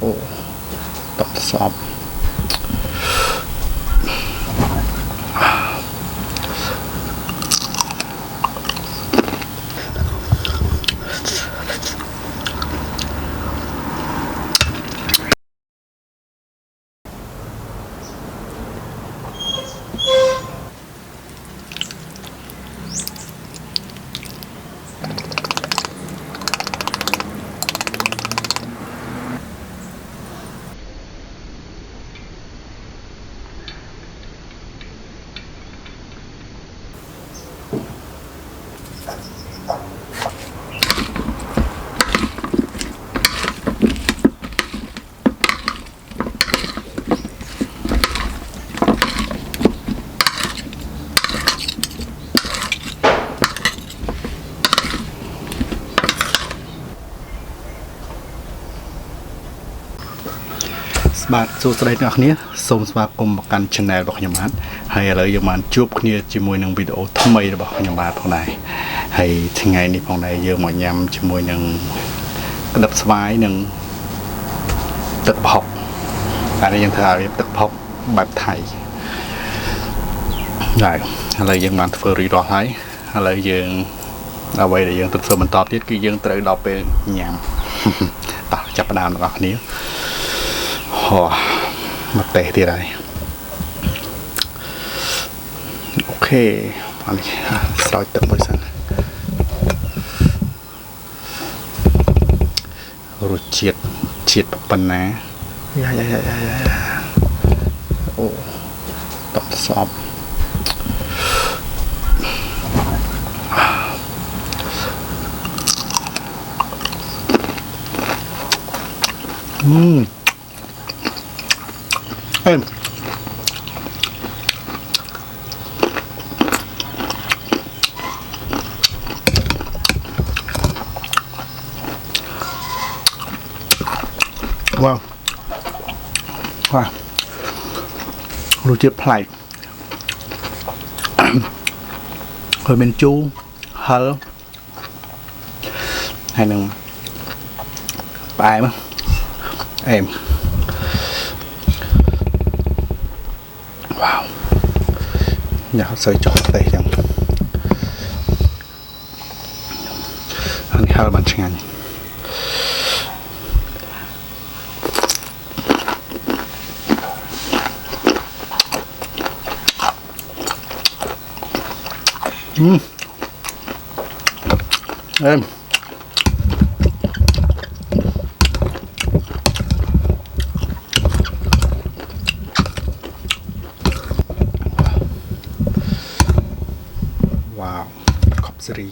อ้ต้องสอบบาทสูตรใดนักเนี้ยส่งสมาคมประกันชแนลบอกยามานให้อะไรยามานจูบเนี่ยจมวยหนึ่งวิดีโอทำไมบอกยามานพวกนายให้ทั้งไงนี่พวกนายเยอะหมดยำจมวยหนึ่งกระดับสบายหนึ่งตึกพอกอะไรยังถ่ายตึกพอกแบบไทยได้อะไรยังมันเฟอร์รีดอไทยอะไรยังเอาไว้แต่ยังตึกเฟอร์มันตอบที่คือยังเตยดอกเป็นยำต่อจับประดามหรอกนี้มาเตะที่ไรโอเคอันนี้สลอยตึกบริษัทรูเฉียดปันนะยโอ้ต้องสอบว้าวรู้จักไผ่เคยเป็นจูเฮลให้หนึ่งไปมั้งว้าวอยากใส่จอดได้ยังอันนี้ฮาร์บันช่างว้าวขอบสรี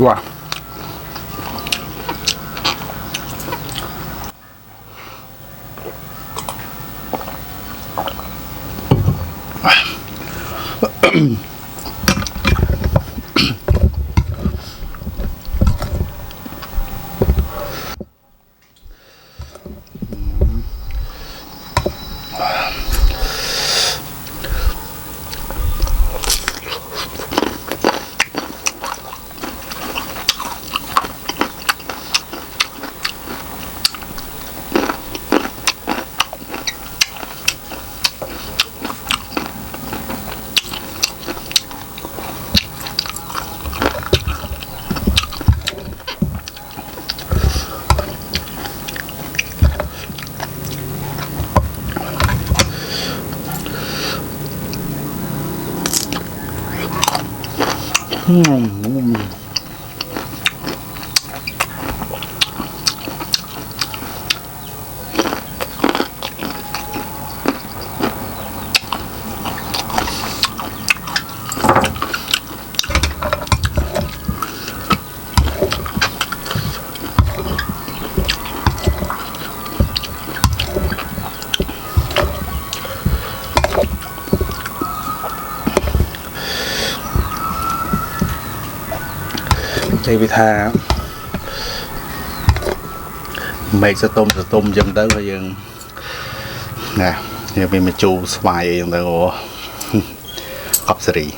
ว้าว ใจวิธาไม่จะต้มยังได้ก็ยังนะยังเป็นมาจูสบายยังได้โอ้อับสรี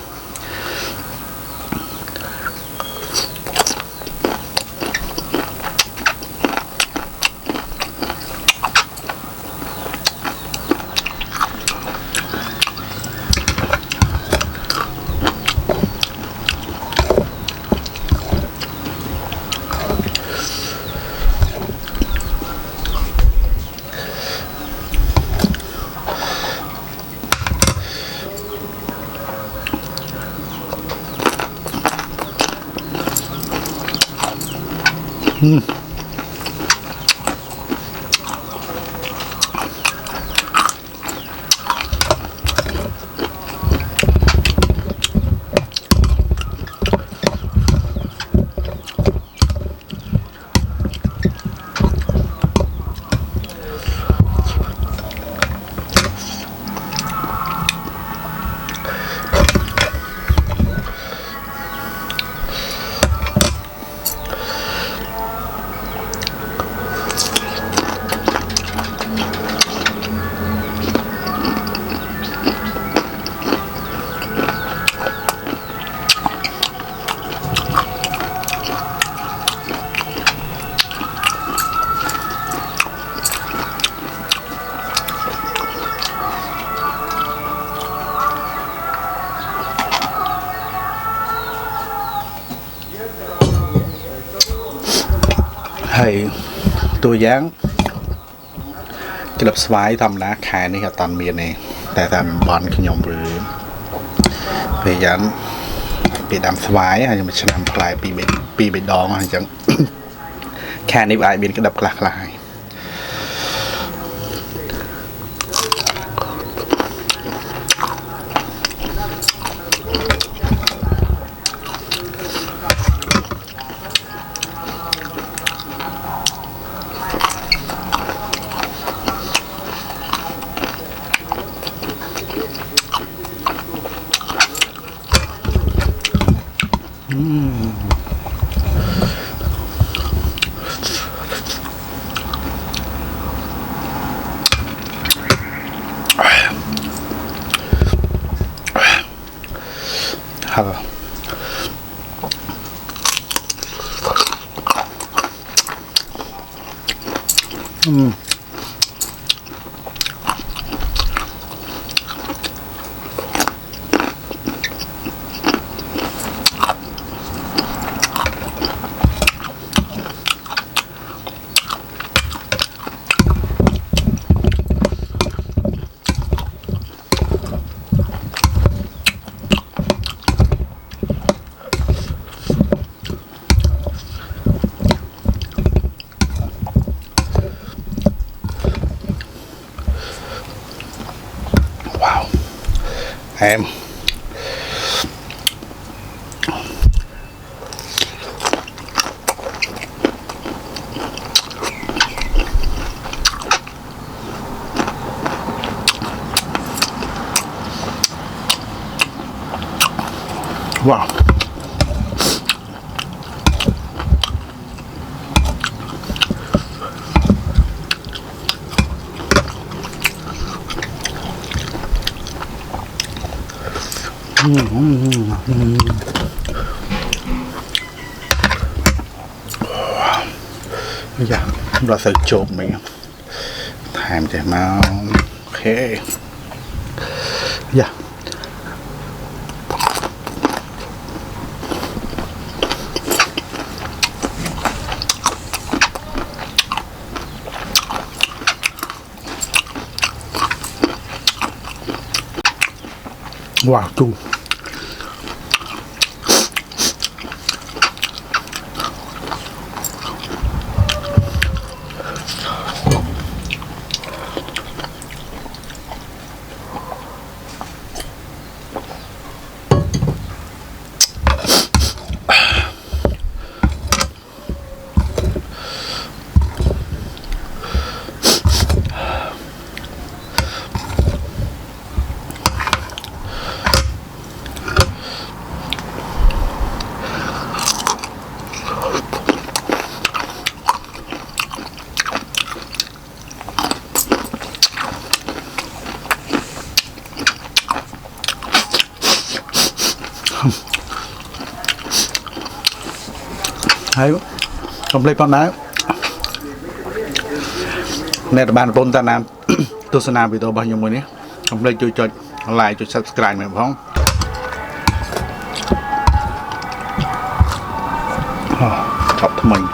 ให้ตัวอย่างกลับสวายทำนะขายนี่กับตอนเมียนี่แต่ตอนบอลขยมหรือพยายามปีดำสวายอาจจะมาชนะพลายปีเบ็ดดองอาจจะแค่นี้ไอเบียนก็ดับกลากลายครับem wow bây giờเราใส่โจมไหมทานจะมาโอเคอย่าว้าวจู hay không lấy con đá nè bạn bôn ta nam tôi sẽ làm video bao nhiêu mới nhé không lấy cho like cho subscribe này không chọc thằng mình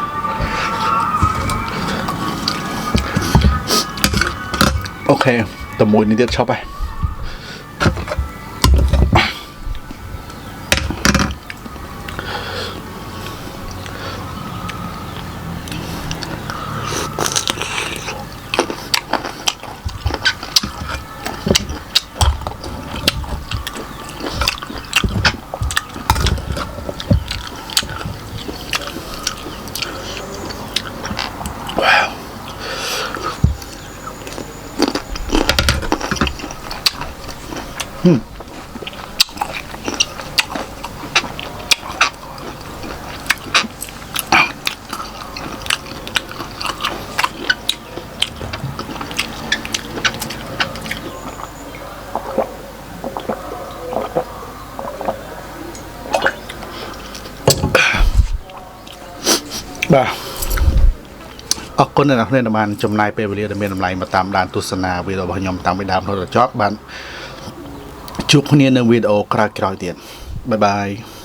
ok tầm mùi này tiếp chọc này bà ở con này nên là bạn trong này về để mình làm lại mà tạm đàn tu sna video bao nhiêu tạm bị đàm thôi là chót bạn chúc nhân video cày tiền bye bye